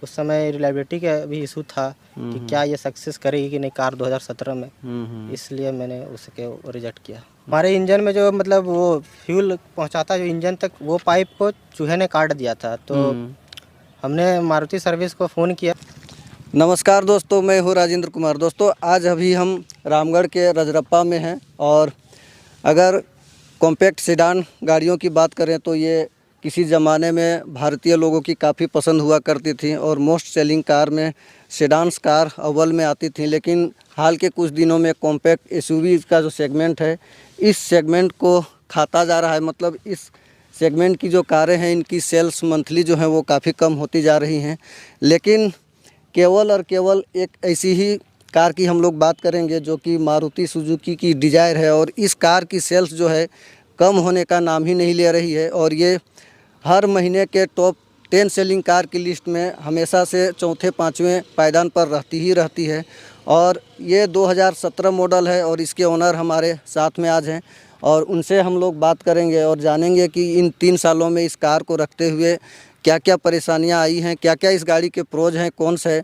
उस समय रिलायबिलिटी का भी इशू था कि क्या ये सक्सेस करेगी कि नहीं कार 2017 में, इसलिए मैंने उसके रिजेक्ट किया। हमारे इंजन में जो मतलब वो फ्यूल पहुंचाता जो इंजन तक, वो पाइप को चूहे ने काट दिया था, तो हमने मारुति सर्विस को फ़ोन किया। नमस्कार दोस्तों, मैं हूँ राजेंद्र कुमार। दोस्तों आज अभी हम रामगढ़ के रजरप्पा में हैं और अगर कॉम्पैक्ट सेडान गाड़ियों की बात करें तो ये किसी ज़माने में भारतीय लोगों की काफ़ी पसंद हुआ करती थी और मोस्ट सेलिंग कार में सेडान्स कार अव्वल में आती थी। लेकिन हाल के कुछ दिनों में कॉम्पैक्ट एसयूवी का जो सेगमेंट है, इस सेगमेंट को खाता जा रहा है। मतलब इस सेगमेंट की जो कारें हैं, इनकी सेल्स मंथली जो है वो काफ़ी कम होती जा रही हैं। लेकिन केवल और केवल एक ऐसी ही कार की हम लोग बात करेंगे जो कि मारुति सुजुकी की डिज़ायर है, और इस कार की सेल्स जो है कम होने का नाम ही नहीं ले रही है और ये हर महीने के टॉप 10 सेलिंग कार की लिस्ट में हमेशा से चौथे पाँचवें पायदान पर रहती है। और ये 2017 मॉडल है और इसके ओनर हमारे साथ में आज हैं और उनसे हम लोग बात करेंगे और जानेंगे कि इन 3 सालों में इस कार को रखते हुए क्या क्या परेशानियां आई हैं, क्या क्या इस गाड़ी के प्रोज हैं, कौन से।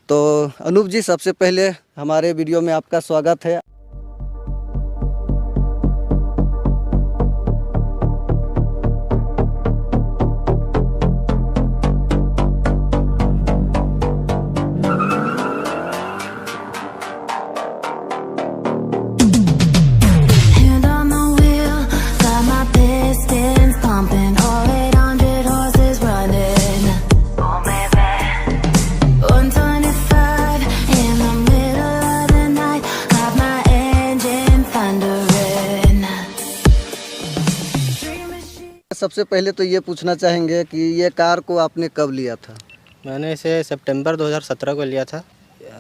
तो अनूप जी, सबसे पहले हमारे वीडियो में आपका स्वागत है। सबसे पहले तो ये पूछना चाहेंगे कि ये कार को आपने कब लिया था? मैंने इसे सितंबर 2017 को लिया था।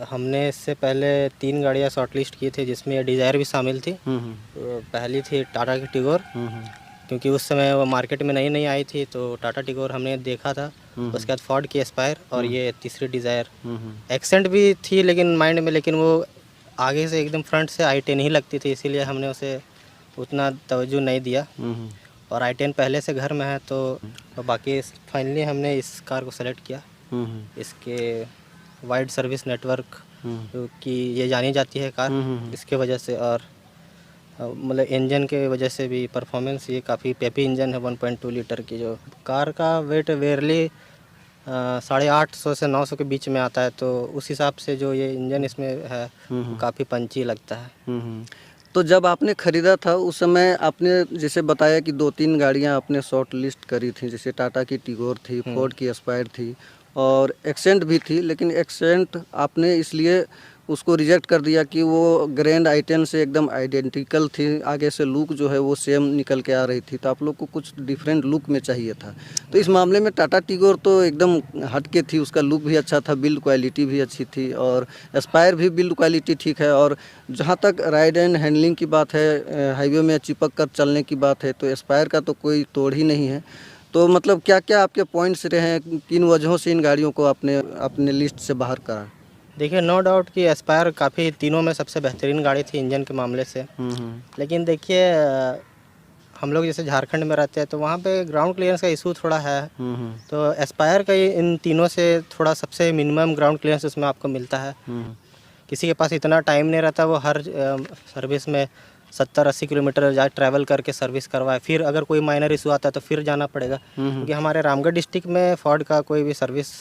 हमने इससे पहले 3 गाड़ियाँ शॉर्टलिस्ट की थी जिसमें ये डिज़ायर भी शामिल थी। तो पहली थी टाटा की टिगोर, क्योंकि उस समय वो मार्केट में नई आई थी, तो टाटा टिगोर हमने देखा था। उसके बाद फोर्ड की एस्पायर और ये तीसरी डिज़ायर। एक्सेंट भी थी लेकिन माइंड में, लेकिन वो आगे से एकदम फ्रंट से i10 ही लगती थी, इसीलिए हमने उसे उतना तवज्जो नहीं दिया। और i10 पहले से घर में है, तो बाकी फाइनली हमने इस कार को सेलेक्ट किया। इसके वाइड सर्विस नेटवर्क की ये जानी जाती है कार, इसके वजह से, और मतलब इंजन के वजह से भी परफॉर्मेंस, ये काफ़ी पेपी इंजन है 1.2 लीटर की। जो कार का वेट वेयरली 850 से 900 के बीच में आता है, तो उस हिसाब से जो ये इंजन इसमें है काफ़ी पंची लगता है। तो जब आपने ख़रीदा था उस समय आपने जैसे बताया कि 2-3 गाड़ियां आपने शॉर्ट लिस्ट करी थी, जैसे टाटा की टिगोर थी, फोर्ड की एस्पायर थी और एक्सेंट भी थी। लेकिन एक्सेंट आपने इसलिए उसको रिजेक्ट कर दिया कि वो ग्रैंड i10 से एकदम आइडेंटिकल थी, आगे से लुक जो है वो सेम निकल के आ रही थी, तो आप लोग को कुछ डिफरेंट लुक में चाहिए था। तो इस मामले में टाटा टिगोर तो एकदम हट के थी, उसका लुक भी अच्छा था, बिल्ड क्वालिटी भी अच्छी थी और एस्पायर भी बिल्ड क्वालिटी ठीक है। और जहाँ तक राइड एंड हैंडलिंग की बात है, हाईवे में चिपक कर चलने की बात है, तो एस्पायर का तो कोई तोड़ ही नहीं है। तो मतलब क्या क्या आपके पॉइंट्स रहे हैं, किन वजहों से इन गाड़ियों को आपने अपने लिस्ट से बाहर करा? देखिए, नो डाउट कि एस्पायर काफ़ी तीनों में सबसे बेहतरीन गाड़ी थी इंजन के मामले से। लेकिन देखिए, हम लोग जैसे झारखंड में रहते हैं तो वहाँ पे ग्राउंड क्लियरेंस का इशू थोड़ा है। तो एस्पायर का इन तीनों से थोड़ा सबसे मिनिमम ग्राउंड क्लियरेंस उसमें आपको मिलता है। किसी के पास इतना टाइम नहीं रहता वो हर सर्विस में 70-80 किलोमीटर जा ट्रैवल करके सर्विस करवाए, फिर अगर कोई माइनर इशू आता है तो फिर जाना पड़ेगा, क्योंकि हमारे रामगढ़ डिस्ट्रिक्ट में फोर्ड का कोई भी सर्विस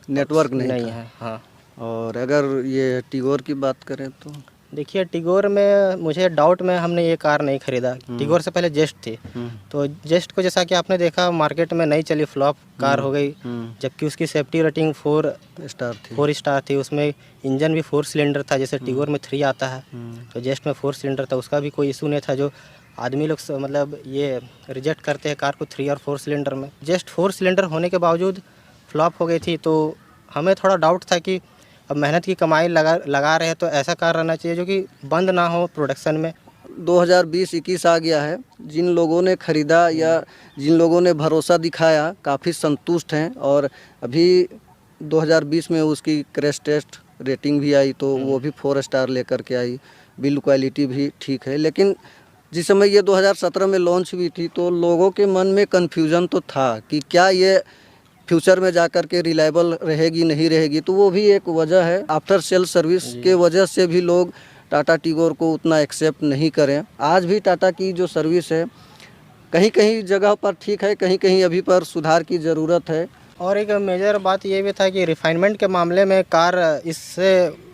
नेटवर्क नहीं है। हाँ। और अगर ये टिगोर की बात करें तो देखिए, टिगोर में मुझे डाउट में हमने ये कार नहीं खरीदा। टिगोर से पहले जेस्ट थी, तो जेस्ट को जैसा कि आपने देखा मार्केट में नहीं चली, फ्लॉप कार हो गई, जबकि उसकी सेफ्टी रेटिंग 4 स्टार थी। उसमें इंजन भी 4 सिलेंडर था, जैसे टिगोर में 3 आता है, तो जेस्ट में 4 सिलेंडर था। उसका भी कोई इशू नहीं था। जो आदमी लोग मतलब ये रिजेक्ट करते हैं कार को 3 और 4 सिलेंडर में, जेस्ट 4 सिलेंडर होने के बावजूद फ्लॉप हो गई थी। तो हमें थोड़ा डाउट था कि अब मेहनत की कमाई लगा रहे हैं तो ऐसा कार रहना चाहिए जो कि बंद ना हो प्रोडक्शन में। 2020-21 आ गया है, जिन लोगों ने ख़रीदा या जिन लोगों ने भरोसा दिखाया काफ़ी संतुष्ट हैं। और अभी 2020 में उसकी क्रैश टेस्ट रेटिंग भी आई, तो वो भी 4 स्टार लेकर के आई, बिल्ड क्वालिटी भी ठीक है। लेकिन जिस समय ये 2017 में लॉन्च हुई थी तो लोगों के मन में कन्फ्यूज़न तो था कि क्या ये फ्यूचर में जाकर के रिलायबल रहेगी नहीं रहेगी, तो वो भी एक वजह है। आफ्टर सेल सर्विस के वजह से भी लोग टाटा टिगोर को उतना एक्सेप्ट नहीं करें। आज भी टाटा की जो सर्विस है कहीं कहीं जगह पर ठीक है, कहीं कहीं अभी पर सुधार की ज़रूरत है। और एक मेजर बात ये भी था कि रिफाइनमेंट के मामले में कार इससे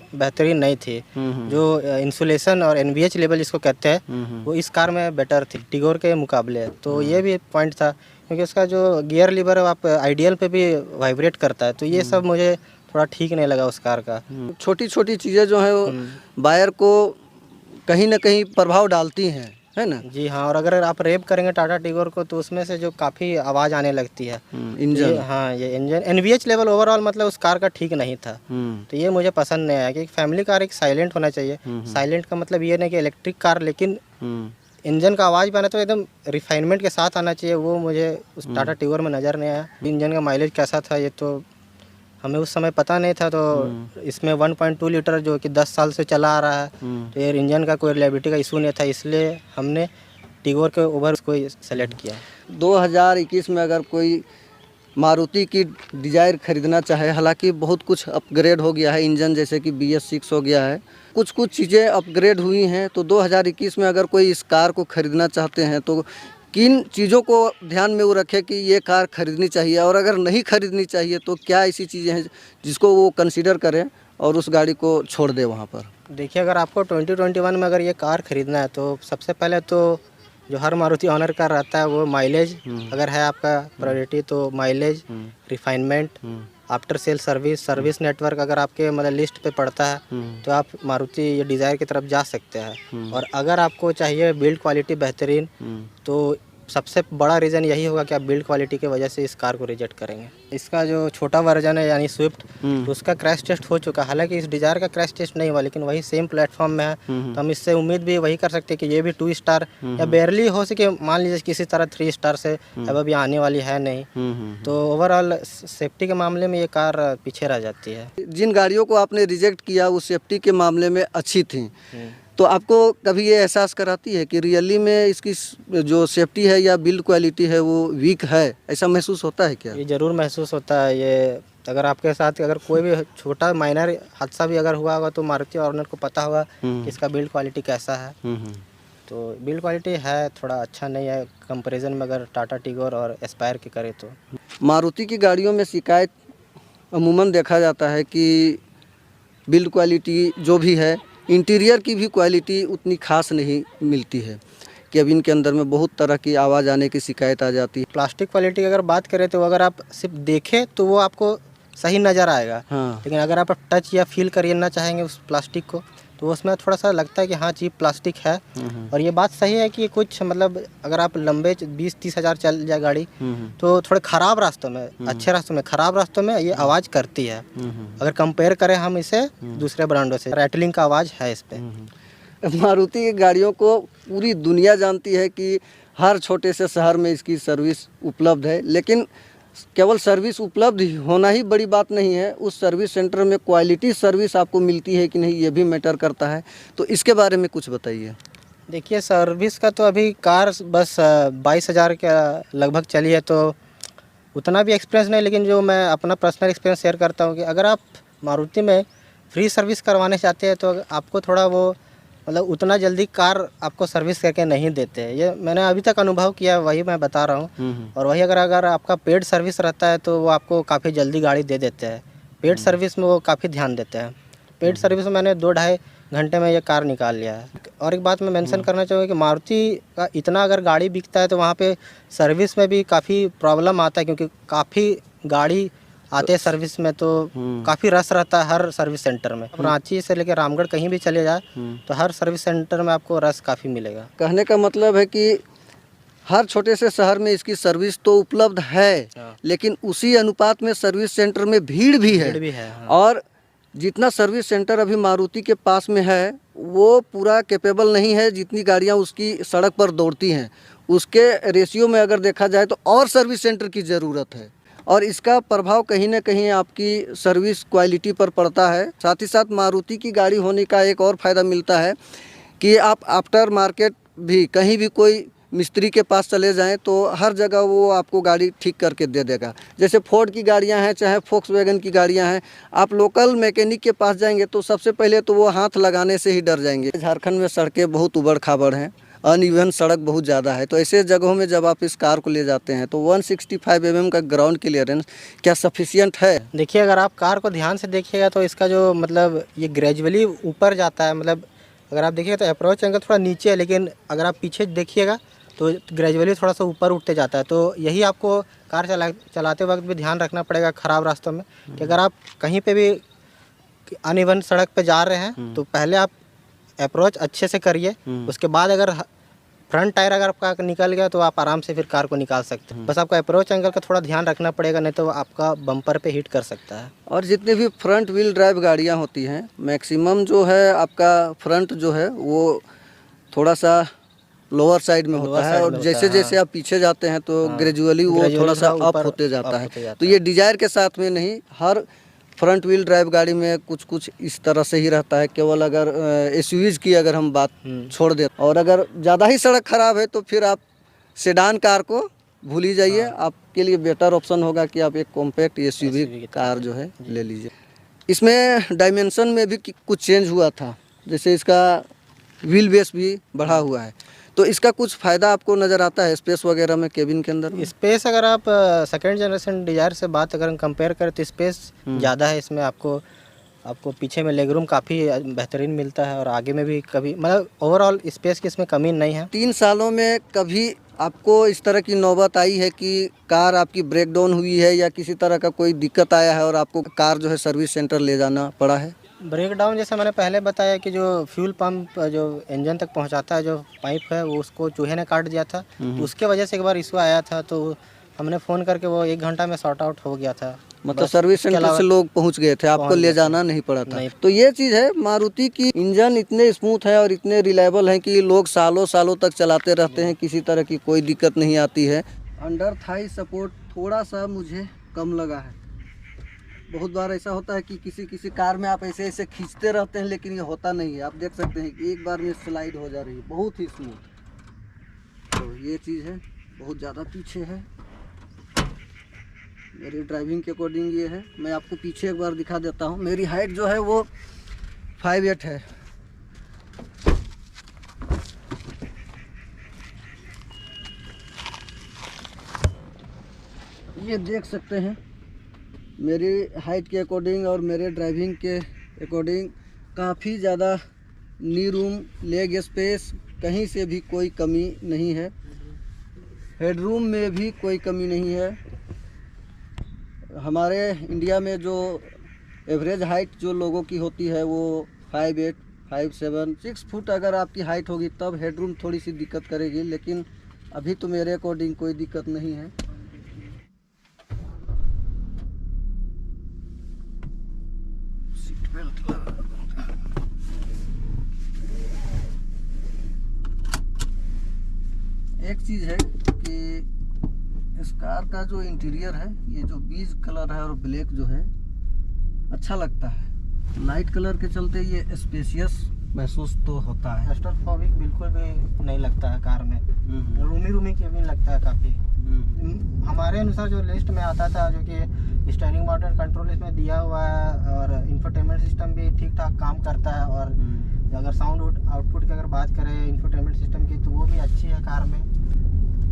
बेहतरीन नहीं थी। जो इंसुलेशन और एनवीएच लेवल जिसको कहते हैं वो इस कार में बेटर थी टिगोर के मुकाबले। तो ये भी एक पॉइंट था, क्योंकि उसका जो गियर लीवर आप आइडियल पे भी वाइब्रेट करता है, तो ये सब मुझे थोड़ा ठीक नहीं लगा उस कार का। छोटी छोटी चीज़ें जो है वो बायर को कहीं ना कहीं प्रभाव डालती हैं, है ना। जी हाँ, और अगर आप रेप करेंगे टाटा टिगोर को तो उसमें से जो काफ़ी आवाज़ आने लगती है इंजन। हाँ, ये इंजन एनवीएच लेवल ओवरऑल मतलब उस कार का ठीक नहीं था। तो ये मुझे पसंद नहीं आया कि फैमिली कार एक साइलेंट होना चाहिए। साइलेंट का मतलब ये नहीं कि इलेक्ट्रिक कार, लेकिन इंजन का आवाज़ भी आना तो एकदम रिफाइनमेंट के साथ आना चाहिए। वो मुझे उस टाटा टिगोर में नज़र नहीं आया। इंजन का माइलेज कैसा था ये तो हमें उस समय पता नहीं था। तो इसमें 1.2 लीटर जो कि 10 साल से चला आ रहा है, तो एयर इंजन का कोई रिलायबिलिटी का इशू नहीं था, इसलिए हमने टिगोर के ओवर उसको सेलेक्ट किया। 2021 में अगर कोई मारुति की डिजायर खरीदना चाहे, हालांकि बहुत कुछ अपग्रेड हो गया है इंजन, जैसे कि BS6 हो गया है, कुछ चीज़ें अपग्रेड हुई हैं। तो 2021 में अगर कोई इस कार को खरीदना चाहते हैं तो किन चीज़ों को ध्यान में वो रखे कि ये कार खरीदनी चाहिए, और अगर नहीं खरीदनी चाहिए तो क्या ऐसी चीज़ें हैं जिसको वो कंसीडर करें और उस गाड़ी को छोड़ दे वहाँ पर। देखिए, अगर आपको 2021 में अगर ये कार खरीदना है तो सबसे पहले तो जो हर मारुति ऑनर का रहता है वो माइलेज अगर है आपका प्रायोरिटी, तो mileage, refinement, after sale service network अगर आपके मतलब लिस्ट पे पड़ता है तो आप मारुति ये डिज़ायर की तरफ जा सकते हैं। और अगर आपको चाहिए बिल्ड क्वालिटी बेहतरीन, तो सबसे बड़ा रीज़न यही होगा कि आप बिल्ड क्वालिटी की वजह से इस कार को रिजेक्ट करेंगे। इसका जो छोटा वर्जन है यानी स्विफ्ट, तो उसका क्रैश टेस्ट हो चुका है। हालांकि इस डिज़ायर का क्रैश टेस्ट नहीं हुआ, लेकिन वही सेम प्लेटफॉर्म में है, तो हम इससे उम्मीद भी वही कर सकते हैं कि ये भी 2 स्टार या बेयरली हो सके, मान लीजिए किसी तरह 3 स्टार से अब अभी आने वाली है नहीं। तो ओवरऑल सेफ्टी के मामले में ये कार पीछे रह जाती है। जिन गाड़ियों को आपने रिजेक्ट किया वो सेफ्टी के मामले में अच्छी थी, तो आपको कभी ये एहसास कराती है कि रियली में इसकी जो सेफ्टी है या बिल्ड क्वालिटी है वो वीक है, ऐसा महसूस होता है क्या? ये ज़रूर महसूस होता है। ये अगर आपके साथ अगर कोई भी छोटा माइनर हादसा भी अगर हुआ होगा तो मारुति ऑनर को पता होगा कि इसका बिल्ड क्वालिटी कैसा है। तो बिल्ड क्वालिटी है थोड़ा अच्छा नहीं है कंपैरिजन में अगर टाटा टिगोर और एस्पायर की करें तो। मारुति की गाड़ियों में शिकायत अमूमन देखा जाता है कि बिल्ड क्वालिटी जो भी है, इंटीरियर की भी क्वालिटी उतनी खास नहीं मिलती है, केबिन के अंदर में बहुत तरह की आवाज़ आने की शिकायत आ जाती है। प्लास्टिक क्वालिटी की अगर बात करें तो अगर आप सिर्फ देखें तो वो आपको सही नज़र आएगा। हाँ। लेकिन अगर आप टच या फील करना चाहेंगे उस प्लास्टिक को तो उसमें थोड़ा सा लगता है कि हाँ चीप प्लास्टिक है। और ये बात सही है कि कुछ मतलब अगर आप लंबे 20-30 हज़ार चल जाए गाड़ी तो थोड़े ख़राब रास्तों में, अच्छे रास्तों में, ख़राब रास्तों में ये आवाज़ करती है। अगर कंपेयर करें हम इसे दूसरे ब्रांडों से, रैटलिंग का आवाज़ है इस पर। मारुति की गाड़ियों को पूरी दुनिया जानती है कि हर छोटे से शहर में इसकी सर्विस उपलब्ध है, लेकिन केवल सर्विस उपलब्ध होना ही बड़ी बात नहीं है, उस सर्विस सेंटर में क्वालिटी सर्विस आपको मिलती है कि नहीं ये भी मैटर करता है। तो इसके बारे में कुछ बताइए। देखिए, सर्विस का तो अभी कार बस 22,000 के लगभग चली है, तो उतना भी एक्सपीरियंस नहीं, लेकिन जो मैं अपना पर्सनल एक्सपीरियंस शेयर करता हूँ कि अगर आप मारुति में फ्री सर्विस करवाने चाहते हैं तो आपको थोड़ा वो मतलब उतना जल्दी कार आपको सर्विस करके नहीं देते हैं। ये मैंने अभी तक अनुभव किया, वही मैं बता रहा हूँ। और वही अगर आपका पेड सर्विस रहता है तो वो आपको काफ़ी जल्दी गाड़ी दे देते हैं। पेड सर्विस में वो काफ़ी ध्यान देते हैं। पेड सर्विस में मैंने 2-2.5 घंटे में ये कार निकाल लिया है। और एक बात मैं मेंशन करना चाहूँगा कि मारुति का इतना अगर गाड़ी बिकता है तो वहाँ पे सर्विस में भी काफ़ी प्रॉब्लम आता है, क्योंकि काफ़ी गाड़ी आते हैं सर्विस में, तो काफ़ी रश रहता है हर सर्विस सेंटर में। रांची से लेकर रामगढ़ कहीं भी चले जाए तो हर सर्विस सेंटर में आपको रश काफ़ी मिलेगा। कहने का मतलब है कि हर छोटे से शहर में इसकी सर्विस तो उपलब्ध है, लेकिन उसी अनुपात में सर्विस सेंटर में भीड़ भी है। और जितना सर्विस सेंटर अभी मारुति के पास में है वो पूरा कैपेबल नहीं है, जितनी गाड़ियां उसकी सड़क पर दौड़ती हैं उसके रेशियो में अगर देखा जाए तो और सर्विस सेंटर की ज़रूरत है। और इसका प्रभाव कहीं ना कहीं आपकी सर्विस क्वालिटी पर पड़ता है। साथ ही साथ मारुति की गाड़ी होने का एक और फ़ायदा मिलता है कि आप आफ्टर मार्केट भी कहीं भी कोई मिस्त्री के पास चले जाएं तो हर जगह वो आपको गाड़ी ठीक करके दे देगा। जैसे फोर्ड की गाड़ियां हैं, चाहे फोक्सवैगन की गाड़ियां हैं, आप लोकल मैकेनिक के पास जाएंगे तो सबसे पहले तो वो हाथ लगाने से ही डर जाएंगे। झारखंड में सड़कें बहुत उबड़ खाबड़ हैं, अनइवन सड़क बहुत ज़्यादा है, तो ऐसे जगहों में जब आप इस कार को ले जाते हैं तो 165 mm का ग्राउंड क्लियरेंस क्या सफिशिएंट है? देखिए, अगर आप कार को ध्यान से देखिएगा तो इसका जो मतलब ये ग्रेजुअली ऊपर जाता है। मतलब अगर आप देखिएगा तो अप्रोच एंगल थोड़ा नीचे है, लेकिन अगर आप पीछे देखिएगा तो ग्रेजुअली थोड़ा सा ऊपर उठते जाता है। तो यही आपको कार चलाते वक्त भी ध्यान रखना पड़ेगा ख़राब रास्तों में, कि अगर आप कहीं पे भी अनइवन सड़क पे जा रहे हैं तो पहले आप अप्रोच अच्छे से करिए। उसके बाद अगर फ्रंट टायर अगर आपका निकल गया तो आप आराम से फिर कार को निकाल सकते हैं। बस आपको अप्रोच एंगल का थोड़ा ध्यान रखना पड़ेगा, नहीं तो आपका बम्पर पे हिट कर सकता है। और जितनी भी फ्रंट व्हील ड्राइव गाड़ियां होती हैं, मैक्सिमम जो है आपका फ्रंट जो है वो थोड़ा सा लोअर साइड में होता है, और जैसे जैसे आप पीछे जाते हैं तो ग्रेजुअली वो थोड़ा सा अप होते जाता है। तो ये डिजायर के साथ में नहीं, हर फ्रंट व्हील ड्राइव गाड़ी में कुछ कुछ इस तरह से ही रहता है। केवल अगर एसयूवीज की अगर हम बात छोड़ दें, और अगर ज़्यादा ही सड़क ख़राब है तो फिर आप सेडान कार को भूल ही जाइए। आपके लिए बेटर ऑप्शन होगा कि आप एक कॉम्पैक्ट एसयूवी कार जो है ले लीजिए। इसमें डायमेंशन में भी कुछ चेंज हुआ था, जैसे इसका व्हील बेस भी बढ़ा हुआ है, तो इसका कुछ फ़ायदा आपको नज़र आता है स्पेस वगैरह में, केबिन के अंदर? स्पेस अगर आप सेकंड जनरेशन डिजायर से बात अगर हम कंपेयर करें तो स्पेस ज़्यादा है इसमें। आपको पीछे में लेग रूम काफ़ी बेहतरीन मिलता है, और आगे में भी कभी मतलब ओवरऑल स्पेस की इसमें कमी नहीं है। 3 सालों में कभी आपको इस तरह की नौबत आई है कि कार आपकी ब्रेक डाउन हुई है या किसी तरह का कोई दिक्कत आया है और आपको कार जो है सर्विस सेंटर ले जाना पड़ा है? ब्रेक डाउन जैसे मैंने पहले बताया कि जो फ्यूल पंप जो इंजन तक पहुंचाता है, जो पाइप है, वो उसको चूहे ने काट दिया था, तो उसके वजह से एक बार इशू आया था, तो हमने फ़ोन करके वो 1 घंटा में सॉर्ट आउट हो गया था। मतलब सर्विस सेंटर से लोग पहुंच गए थे, आपको ले जाना नहीं पड़ा था। तो ये चीज़ है, मारुति की इंजन इतने स्मूथ है और इतने रिलायबल हैं कि लोग सालों सालों तक चलाते रहते हैं, किसी तरह की कोई दिक्कत नहीं आती है। अंडर थाई सपोर्ट थोड़ा सा मुझे कम लगा है। बहुत बार ऐसा होता है कि किसी कार में आप ऐसे ऐसे खींचते रहते हैं, लेकिन ये होता नहीं है। आप देख सकते हैं कि एक बार में स्लाइड हो जा रही है, बहुत ही स्मूथ। तो ये चीज़ है, बहुत ज़्यादा पीछे है, मेरी ड्राइविंग के अकॉर्डिंग ये है। मैं आपको पीछे एक बार दिखा देता हूँ। मेरी हाइट जो है वो 5'8" है। ये देख सकते हैं मेरी हाइट के अकॉर्डिंग और मेरे ड्राइविंग के अकॉर्डिंग काफ़ी ज़्यादा नी रूम, लेग स्पेस, कहीं से भी कोई कमी नहीं है। हेडरूम में भी कोई कमी नहीं है। हमारे इंडिया में जो एवरेज हाइट जो लोगों की होती है वो 5'8", 5'7", 6 फुट अगर आपकी हाइट होगी तब हेडरूम थोड़ी सी दिक्कत करेगी, लेकिन अभी तो मेरे अकॉर्डिंग कोई दिक्कत नहीं है। एक चीज़ है कि इस कार का जो इंटीरियर है, ये जो बीज कलर है और ब्लैक जो है अच्छा लगता है। लाइट कलर के चलते ये स्पेशियस महसूस तो होता है। क्लस्ट्रोफोबिक बिल्कुल भी नहीं लगता है कार में, रूमी केबिन लगता है काफ़ी। हमारे अनुसार जो लिस्ट में आता था, जो कि स्टीयरिंग मोटर कंट्रोल इसमें दिया हुआ है और इंफोटेनमेंट सिस्टम भी ठीक ठाक काम करता है, और अगर साउंड आउटपुट की अगर बात करें इंफोटेनमेंट सिस्टम की तो वो भी अच्छी है कार में।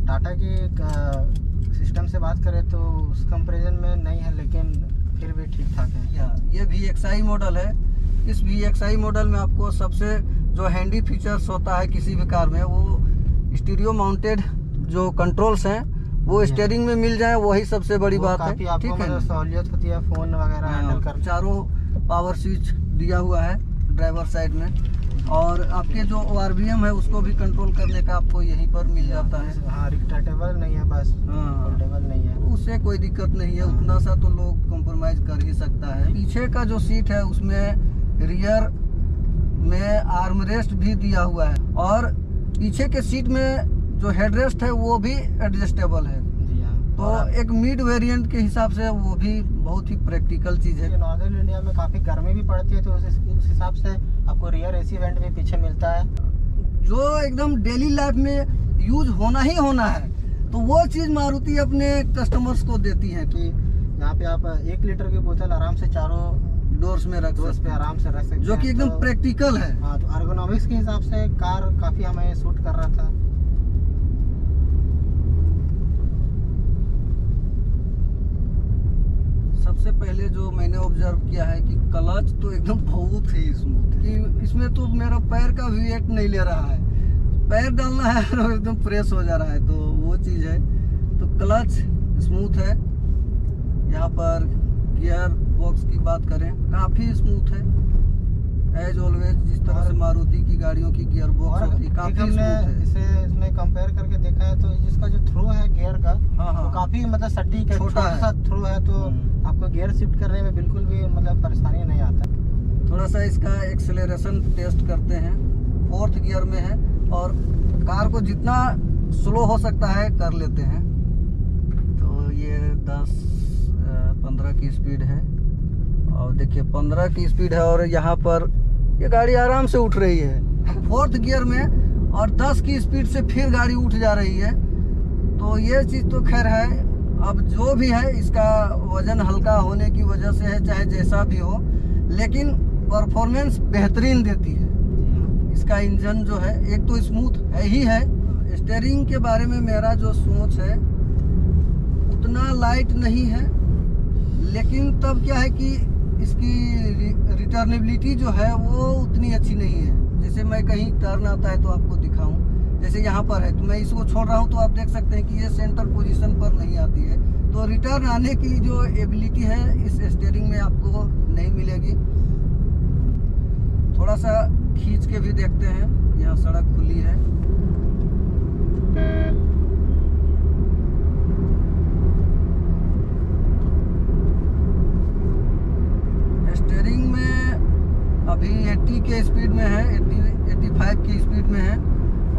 टाटा के सिस्टम से बात करें तो उस कंपैरिजन में नहीं है, लेकिन फिर भी ठीक ठाक है। ये VXI मॉडल है। इस VXI मॉडल में आपको सबसे जो हैंडी फीचर्स होता है किसी भी कार में, वो स्टीरियो माउंटेड जो कंट्रोल्स हैं वो स्टीयरिंग में मिल जाए, वही सबसे बड़ी बात है। ठीक है, सहूलियत होती है फ़ोन वगैरह हैंडल कर। चारों पावर स्विच दिया हुआ है ड्राइवर साइड में, और आपके जो RPM है उसको भी कंट्रोल करने का आपको यहीं पर मिल जाता है। हाँ, रिक्टाटेबल नहीं है, बस फोल्डेबल नहीं है, उससे कोई दिक्कत नहीं है। उतना सा तो लोग कॉम्प्रोमाइज़ कर ही सकता है। पीछे का जो सीट है उसमें रियर में आर्मरेस्ट भी दिया हुआ है, और पीछे के सीट में जो हेडरेस्ट है वो भी एडजस्टेबल है। तो एक मिड वेरिएंट के हिसाब से वो भी बहुत ही प्रैक्टिकल चीज़ है। नॉर्दर्न इंडिया में काफ़ी गर्मी भी पड़ती है, तो उस हिसाब से आपको रियर AC वेंट भी पीछे मिलता है। जो एकदम डेली लाइफ में यूज होना ही होना है, तो वो चीज़ मारुति अपने कस्टमर्स को देती है कि यहाँ पे आप 1 लीटर की बोतल आराम से चारों डोर्स में रख डोर्स पे आराम से रख सकते हैं, जो कि एकदम प्रैक्टिकल है। हाँ, तो एर्गोनॉमिक्स के हिसाब से कार काफ़ी हमें सूट कर रहा था। सबसे पहले जो मैंने ऑब्जर्व किया है कि क्लच तो एकदम बहुत ही स्मूथ है कि इसमें तो मेरा पैर का भी वेट नहीं ले रहा है, पैर डालना है और एकदम प्रेस हो जा रहा है, तो वो चीज़ है। तो क्लच स्मूथ है। यहाँ पर गियर बॉक्स की बात करें, काफ़ी स्मूथ है एज ऑलवेज, जिस तरह से मारुति की गाड़ियों की गियर बॉक्स होती है, काफ़ी स्मूथ है। इसमें कंपेयर करके देखा है तो जिसका जो थ्रो है गियर का, हाँ तो काफ़ी मतलब सटीक है, छोटा सा थ्रो है, तो आपको गियर शिफ्ट करने में बिल्कुल भी मतलब परेशानी नहीं आता। थोड़ा सा इसका एक्सेलरेशन टेस्ट करते हैं, 4th गियर में है और कार को जितना स्लो हो सकता है कर लेते हैं। तो ये 10-15 की स्पीड है और देखिए 15 की स्पीड है और यहाँ पर ये गाड़ी आराम से उठ रही है 4th गियर में, और 10 की स्पीड से फिर गाड़ी उठ जा रही है। तो ये चीज़ तो खैर है, अब जो भी है इसका वजन हल्का होने की वजह से है, चाहे जैसा भी हो, लेकिन परफॉर्मेंस बेहतरीन देती है। इसका इंजन जो है एक तो स्मूथ है ही है। स्टीयरिंग के बारे में मेरा जो सोच है उतना लाइट नहीं है, लेकिन तब क्या है कि इसकी रिटर्नेबिलिटी जो है वो उतनी अच्छी नहीं है। जैसे मैं कहीं टर्न आता है तो आपको दिखाऊं, जैसे यहाँ पर है तो मैं इसको छोड़ रहा हूँ तो आप देख सकते हैं कि ये सेंटर पोजीशन पर नहीं आती है, तो रिटर्न आने की जो एबिलिटी है इस स्टीयरिंग में आपको नहीं मिलेगी। थोड़ा सा खींच के भी देखते हैं, यहाँ सड़क खुली है। स्टीयरिंग में अभी 80 के स्पीड में है, 85 की स्पीड में है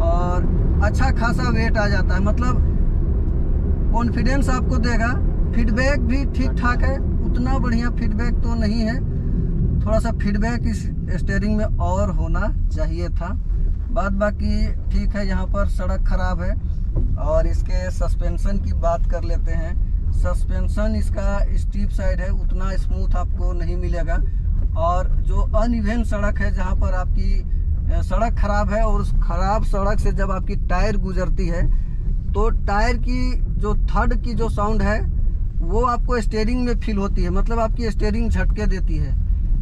और अच्छा खासा वेट आ जाता है, मतलब कॉन्फिडेंस आपको देगा। फीडबैक भी ठीक ठाक है, उतना बढ़िया फीडबैक तो नहीं है, थोड़ा सा फीडबैक इस स्टीयरिंग में और होना चाहिए था। बात बाकी ठीक है। यहाँ पर सड़क खराब है और इसके सस्पेंशन की बात कर लेते हैं। सस्पेंशन इसका स्टीप साइड है, उतना स्मूथ आपको नहीं मिलेगा, और जो अनइवन सड़क है जहाँ पर आपकी सड़क खराब है और उस खराब सड़क से जब आपकी टायर गुजरती है तो टायर की जो थर्ड की जो साउंड है वो आपको स्टीयरिंग में फील होती है, मतलब आपकी स्टीयरिंग झटके देती है।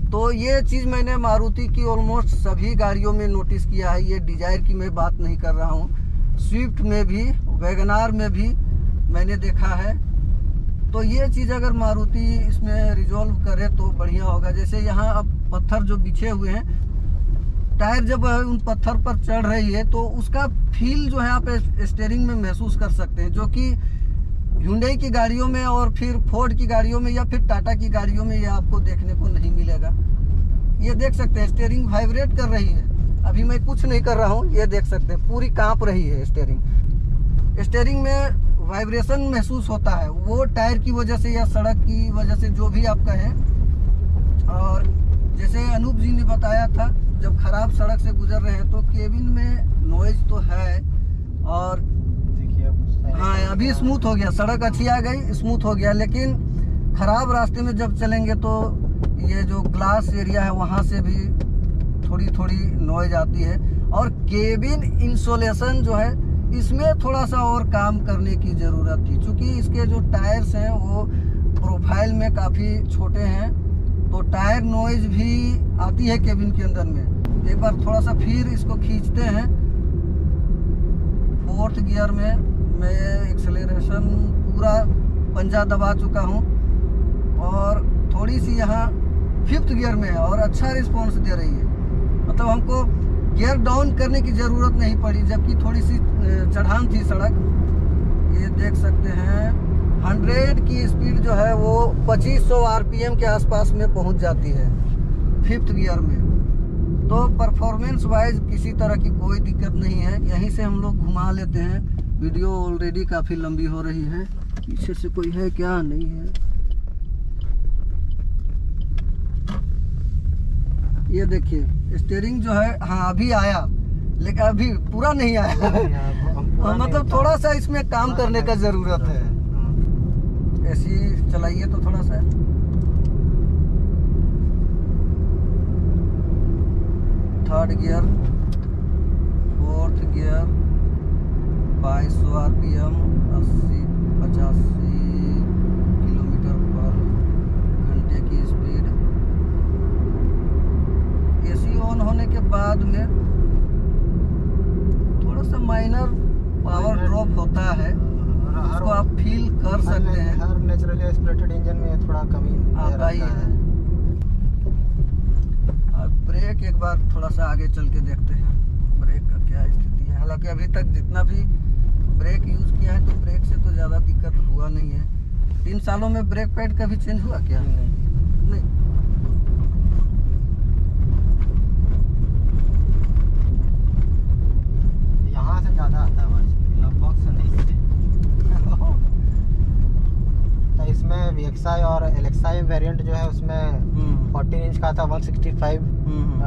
तो ये चीज़ मैंने मारुति की ऑलमोस्ट सभी गाड़ियों में नोटिस किया है। ये डिजायर की मैं बात नहीं कर रहा हूँ, स्विफ्ट में भी, वैगनार में भी मैंने देखा है। तो ये चीज़ अगर मारुति इसमें रिजॉल्व करे तो बढ़िया होगा। जैसे यहाँ अब पत्थर जो बिछे हुए हैं, टायर जब उन पत्थर पर चढ़ रही है तो उसका फील जो है आप स्टीयरिंग में महसूस कर सकते हैं, जो कि Hyundai की गाड़ियों में और फिर फोर्ड की गाड़ियों में या फिर टाटा की गाड़ियों में ये आपको देखने को नहीं मिलेगा। ये देख सकते हैं स्टीयरिंग वाइब्रेट कर रही है, अभी मैं कुछ नहीं कर रहा हूँ, ये देख सकते हैं पूरी कांप रही है स्टीयरिंग। स्टीयरिंग में वाइब्रेशन महसूस होता है, वो टायर की वजह से या सड़क की वजह से, जो भी आप कहें। और जैसे अनूप जी ने बताया था, जब खराब सड़क से गुजर रहे हैं तो केबिन में नॉइज तो है, और हाँ अभी स्मूथ हो गया, सड़क अच्छी आ गई, स्मूथ हो गया, लेकिन खराब रास्ते में जब चलेंगे तो ये जो ग्लास एरिया है वहाँ से भी थोड़ी थोड़ी नॉइज आती है। और केबिन इंसुलेशन जो है इसमें थोड़ा सा और काम करने की ज़रूरत थी, क्योंकि इसके जो टायर्स हैं वो प्रोफाइल में काफ़ी छोटे हैं, तो टायर नॉइज भी आती है केबिन के अंदर में। एक बार थोड़ा सा फिर इसको खींचते हैं। 4th गियर में मैं एक्सेलरेशन पूरा पंजा दबा चुका हूँ और थोड़ी सी यहाँ 5th गियर में है और अच्छा रिस्पॉन्स दे रही है, मतलब हमको गियर डाउन करने की ज़रूरत नहीं पड़ी, जबकि थोड़ी सी चढ़ान थी सड़क। ये देख सकते हैं 100 की स्पीड जो है वो 2500 RPM के आसपास में पहुंच जाती है 5th गियर में। तो परफॉर्मेंस वाइज किसी तरह की कोई दिक्कत नहीं है। यहीं से हम लोग घुमा लेते हैं, वीडियो ऑलरेडी काफ़ी लंबी हो रही है। पीछे से कोई है क्या? नहीं है। ये देखिए स्टीयरिंग जो है, हाँ अभी आया, लेकिन अभी पूरा नहीं आया नहीं मतलब होता। थोड़ा सा इसमें काम करने का ज़रूरत है। हाँ। ऐसी चलाइए तो थोड़ा सा। Third gear, fourth gear, 2200 RPM, 80-85 kilometre पर घंटे की स्पीड। एसी ऑन होने के बाद में थोड़ा सा माइनर पावर ड्रॉप होता है, उसको आप फील कर सकते हैं। हर नेचुरली एस्पिरेटेड इंजन में थोड़ा कमी आता ही है। और ब्रेक एक बार थोड़ा सा आगे चल के देखते हैं ब्रेक का क्या स्थिति है। हालांकि अभी तक जितना भी ब्रेक यूज़ किया है तो ब्रेक से तो ज़्यादा दिक्कत हुआ नहीं है। 3 सालों में ब्रेक पैड कभी चेंज हुआ क्या? नहीं। यहाँ से ज़्यादा आता है आवाज़ लगभग से नहीं से। तो इसमें VXI और LXI वेरिएंट जो है उसमें 14 इंच का था, 165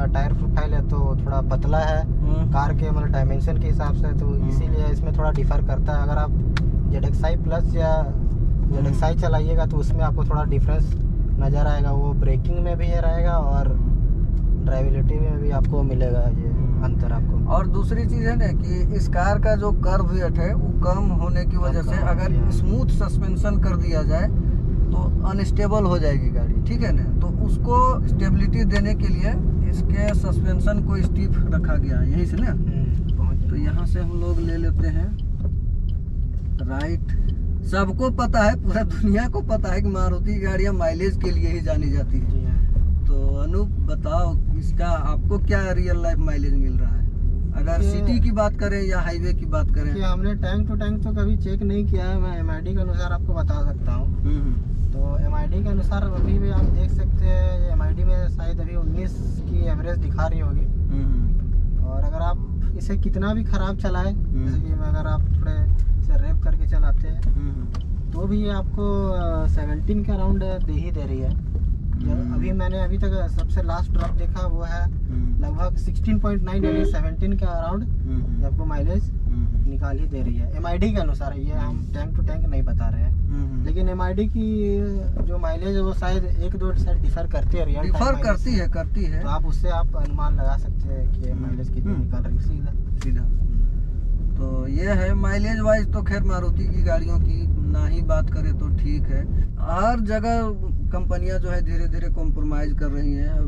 टायर प्रोफाइल है, तो थोड़ा पतला है कार के मतलब डायमेंशन के हिसाब से, तो इसीलिए इसमें थोड़ा डिफर करता है। अगर आप ZXI प्लस या ZXI चलाइएगा तो उसमें आपको थोड़ा डिफरेंस नज़र आएगा, वो ब्रेकिंग में भी रहेगा और ड्राइविलिटी में भी आपको मिलेगा ये अंतर आपको। और दूसरी चीज़ है ना कि इस कार का जो कर्व वेट है वो कम होने की वजह से अगर स्मूथ सस्पेंशन कर दिया जाए तो अनस्टेबल हो जाएगी गाड़ी, ठीक है ना। तो उसको स्टेबिलिटी देने के लिए इसके सस्पेंशन को स्टीफ रखा गया है, यही से ना। तो यहाँ से हम लोग ले लेते हैं राइट। सबको पता है, पूरा दुनिया को पता है कि मारुति गाड़ियाँ माइलेज के लिए ही जानी जाती है। तो अनूप बताओ, इसका आपको क्या रियल लाइफ माइलेज मिल रहा है, अगर सिटी की बात करें या हाईवे की बात करें? कि हमने टैंक टू टैंक तो कभी चेक नहीं किया है, मैं MID के अनुसार आपको बता सकता हूँ। तो MID के अनुसार अभी भी आप देख सकते हैं, MID में शायद अभी 19 की एवरेज दिखा रही होगी। और अगर आप इसे कितना भी ख़राब चलाएं, जैसे कि अगर आप थोड़े से रेप करके चलाते हैं तो भी ये आपको 17 के अराउंड दे ही दे रही है। मैंने अभी तक सबसे लास्ट ड्रॉप देखा वो है लगभग 16.9 यानी 17 के अराउंड आपको माइलेज निकाल ही दे रही है MID के अनुसार। ये हम टैंक टू टैंक नहीं बता रहे हैं, लेकिन MID की जो माइलेज है वो शायद 1-2 शायद डिफर करती है, डिफर करती है। तो आप उससे आप अनुमान लगा सकते हैं कि माइलेज कितनी निकाल रही है सीधा। तो ये है माइलेज वाइज तो खैर मारुति की गाड़ियों की ना ही बात करें तो ठीक है। हर जगह कंपनियां जो है धीरे धीरे कॉम्प्रोमाइज़ कर रही हैं,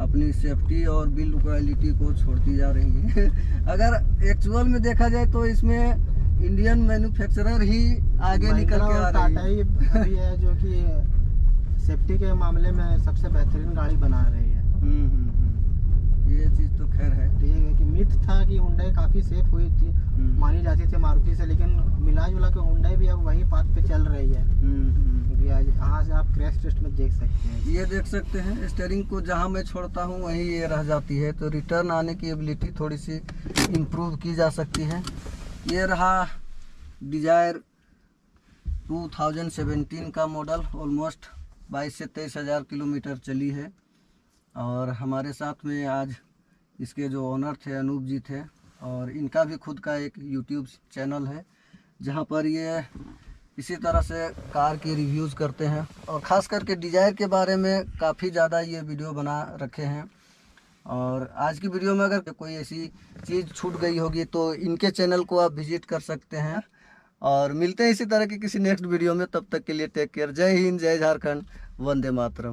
अपनी सेफ्टी और बिल्ड क्वालिटी को छोड़ती जा रही है। अगर एक्चुअल में देखा जाए तो इसमें इंडियन मैन्युफैक्चरर ही आगे निकल के आ रही है। टाटा ही है जो कि सेफ्टी के मामले में सबसे बेहतरीन गाड़ी बना रही है। ये चीज़ तो खैर है। तो ये कि मिथ था कि हुंडई काफ़ी सेफ हुई थी, मानी जाती थी मारुति से, लेकिन मिला जुला के हुंडई भी अब वही पाथ पे चल रही है। क्योंकि यहाँ से आप क्रैश टेस्ट में देख सकते हैं, ये देख सकते हैं स्टीयरिंग को जहाँ मैं छोड़ता हूँ वहीं ये रह जाती है, तो रिटर्न आने की एबिलिटी थोड़ी सी इम्प्रूव की जा सकती है। ये रहा डिजायर 2017 का मॉडल, ऑलमोस्ट 22 से 23 हज़ार किलोमीटर चली है। और हमारे साथ में आज इसके जो ओनर थे अनूप जी थे, और इनका भी खुद का एक यूट्यूब चैनल है जहां पर ये इसी तरह से कार की रिव्यूज़ करते हैं, और ख़ास करके डिजायर के बारे में काफ़ी ज़्यादा ये वीडियो बना रखे हैं। और आज की वीडियो में अगर कोई ऐसी चीज़ छूट गई होगी तो इनके चैनल को आप विजिट कर सकते हैं। और मिलते हैं इसी तरह की किसी नेक्स्ट वीडियो में, तब तक के लिए टेक केयर। जय हिंद, जय झारखंड, वंदे मातरम।